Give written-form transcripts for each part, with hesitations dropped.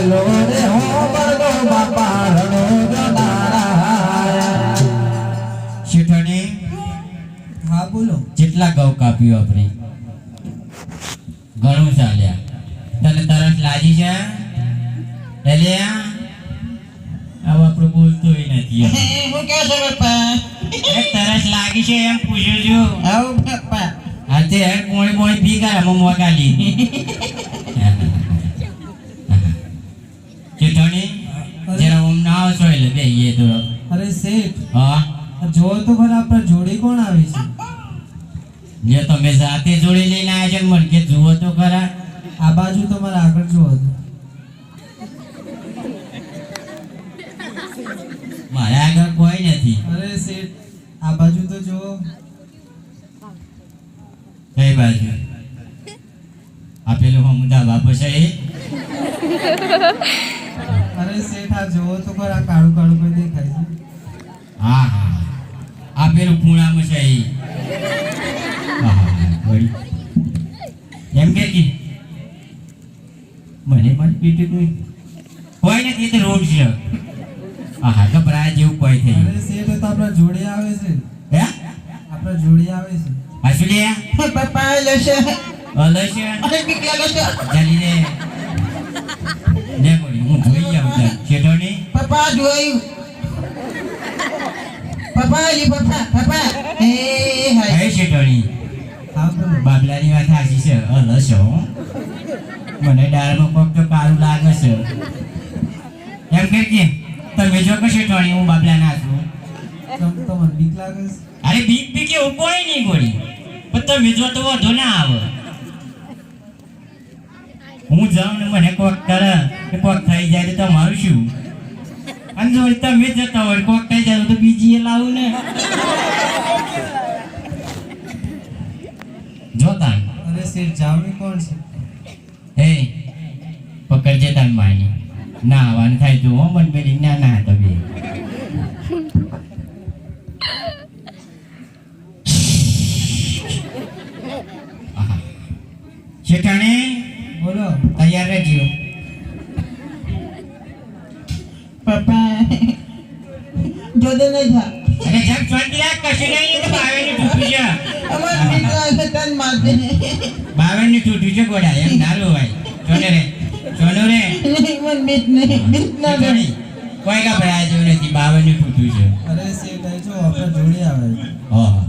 લો રે હો બગો બાપા રણો જોનારા શેઠાણી હા બોલો જેટલા ઘઉં કાપ્યું આપણે ઘણું ચાલ્યા તને તરસ લાગી છે એટલે આવ આપણું બોલતોય નથી હું કહે છે બાપા તરસ લાગી છે એમ પૂછ્યું છું આવું બાપા આજે હેડ પોણી પોણી પી ગયા મમ્મા ગાલી ચેતણી જરા ઓમ ના આવશો એટલે બેહીએ તો અરે શેઠ હા જો તો ખરા આપણા જોડે કોણ આવે છે જે તમે જાતે જોડી લઈને આવ્યા છે મને કે જુઓ તો ખરા આ બાજુ તમારે આગળ જુઓ તો મારા આગળ કોઈ નથી અરે શેઠ આ બાજુ તો જુઓ કઈ બાજુ આપેલું હમુદા બાપુ છે એ અરે શેઠ આ જુઓ તો ખરા કાળું કાળું કોઈ દેખાય છે હા હા આપેલું પૂણામાં છે એ હા વળી એમ કે મને પણ પીટું કોઈ નથી એ તો રોડ છે હા ગભરાય જેવું કોઈ થઈ અરે શેઠ એ તો આપણા જોડે આવે છે હે આપણા જોડે આવે છે હસુલિયા બાપા લેશે અલશે અરે બીક લાગે છે ચાલી રે ને બોલી હું જોઈ આવું તાર ચેટણી બાપા જોયું બાપા લી બાપા એ હાય હે ચેટણી હા બોલો બાબલાની વાત સાચી છે અલશો મને ડાળમાં કોક તો કાળું લાગે છે એમ કે તમે જો કે ચેટણી હું બાબલા ના છું તમને બીક લાગે છે અરે બીક બીક એવું કોઈ નહીં ગોળી પણ તમે જો તો વધુ ના આવે હું જાઉં ને મને કોક કરે કે કોક થઈ જાય તો તમારું શું અને જો તમે જતા હોય કોક થઈ જાય તો બીજી એ લાવું ને જોતા અરે શેઠ જાવની કોણ છે હે પકડજે તાન માની ના આવવાનું થાય તો મન પેલી ના ના તો બે શેઠાણી બોલો તૈયાર રહેજો બાપા જોડે નહીં થા અરે જબ ચોંટીલા કશું નહીં તો બાવેની ટૂટું છે અમાર બીક લાગે તન મારતે બાવેની ટૂટું છે ગોડા એમ નારું ભાઈ ચોનો રે મન બીક નહીં ના શેઠાણી કોઈ ગભરાય જેવું નથી બાવેની ટૂટું છે અરે શેઠ એ જો આપણા જોડે આવે છે ઓહો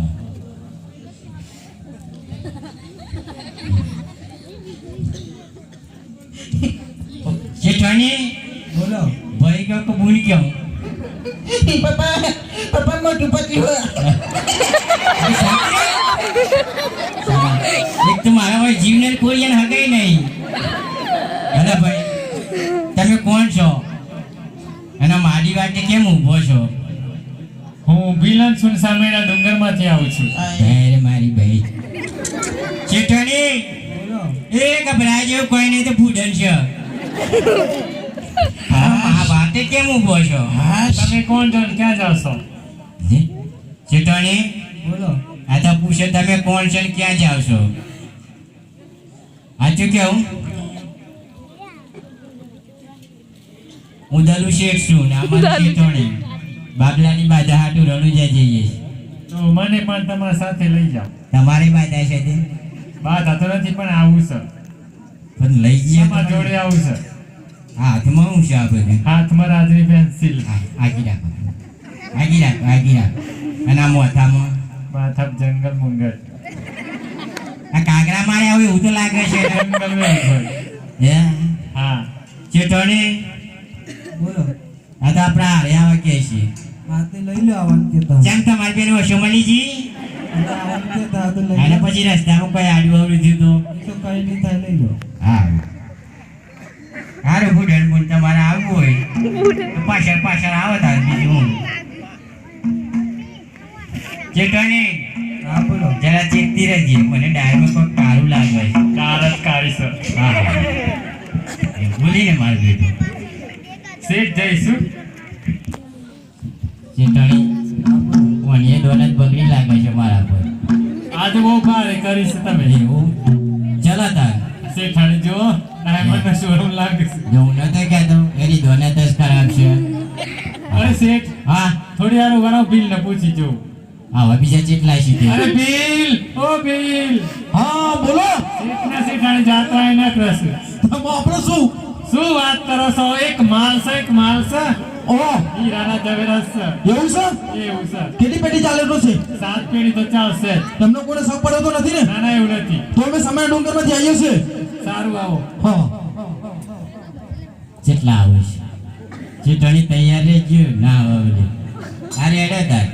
શેઠાણી બોલો ભાઈ ક્યાં કબૂલ ક્યાં બાપા મોટું પતલું એક તો મારા ભાઈ જીવને કોરિયન હગાઈ નહીં અરે ભાઈ તમે કોણ છો અને મારી વાટે કેમ ઊભો છો હું ભીલન સુનસામેના ડુંગરમાંથી આવું છું અરે મારી ભાઈ ચેઠણી બોલો એ ગભરાય જેવું કોઈ નહીં તો ફૂડન છે હા વાટે કેમ ઊભો છો તમે કોણ છો ને ક્યાં જાવ છો ચેઠણી બોલો આ તો પૂછે તમે કોણ છો ને ક્યાં જાવ છો સાચું કેવું હું દલુ શેઠ છું ને અમારી ચેઠણી બાબલાની બાધા હાટું રણુજા જઈએ તો મને પણ તમારા સાથે લઈ જાઓ તમારી બાધા છે તે વાત તો નથી પણ આવું છે પણ લઈ જઈએ તમારા જોડે આવું છે હાથમાં હું છે આ બધું હાથમાં રાજની પેન્સિલ આગી રાખો આગી રાખો અને આ મોથામાં માથા જંગલ મુંગર આ કાગડા મારે આવે એવું તો લાગે છે જંગલ વેલફેર. હે હા ચેઠણી બોલો આ તો આપણા હારે આવે કે છે હાથે લઈ લો આવવાનું કેતા જેમ તમારી બેન વસુમલીજી આવવાનું કેતા તો લઈ અને લો પછી રસ્તામાં કોઈ આડું આવડું થયું તો કઈ નહીં થાય લઈ લો તો હા હારું ફૂડન બોલ તમારે આવવું હોય તો પાછળ આવો તાર બીજું હું ચેઠણી હા બોલો જરા ચેતતી રહેજે મને ડાયરમાં કોઈ કાળું લાગે છે કાર જ કાઢી છે હા બોલીને મારું બેટું શેઠ જઈશું ચેઠણી મને દોલત બગડી લાગે છે મારા પર આજે બહુ ભારે કરીશ તમે એવું ચલો તાર શેઠાણી જો ડાયમંડ નો શોરૂમ લાગે છે જો હું નતો કહેતો ને પૂછી જો. આવા બીજા કેટલા શીખે અરે બિલ, ઓ બિલ, હા બોલો શેઠના શેઠાણી જાત્રા એ ના કરશે. આપણે શું વાત કરો છો? એક માલ છે. ઓહો હીરાના જવેરાત છે. એવું છે એવું છે. કેટલી પેટી ચાલેલો છે 7 પેઢી તો ચાલશે જ. તમને કોઈને શક પડ્યો તો નથી ને ના એવું નથી. તો અમે સમય ડુંગરમાંથી આવીએ છીએ સારું આવો. હા કેટલા આવે છે ચીટણી તૈયાર રહેજો ના આવે અરે એડે તાર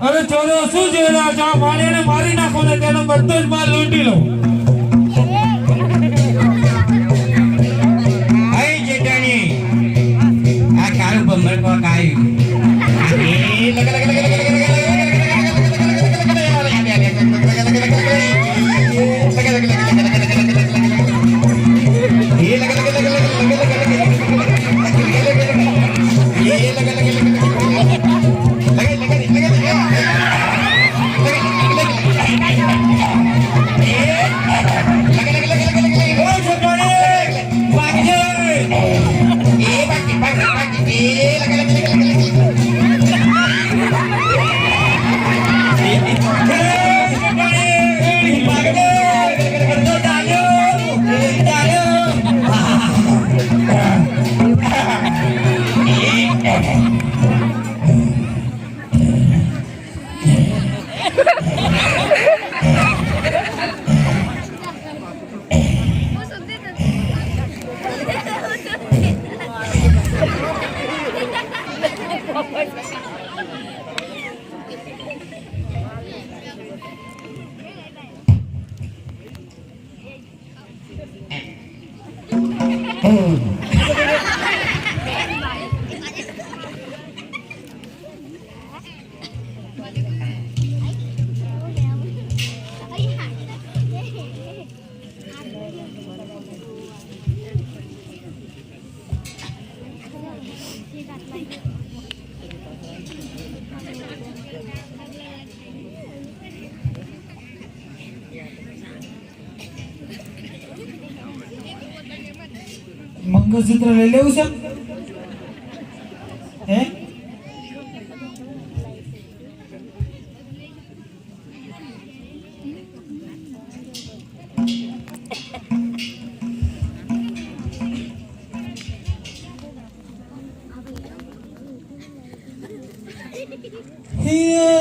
અરે ચોરો શું જોઈ રહ્યા છો? આ ભાણિયાને મારી નાખો ને તેનો બધો જ માલ લૂંટી લો. આઈ ચીટણી આ કાળું ભમર કોક આવ્યું મંગળસૂત્ર લઈ લેવું છે હે હે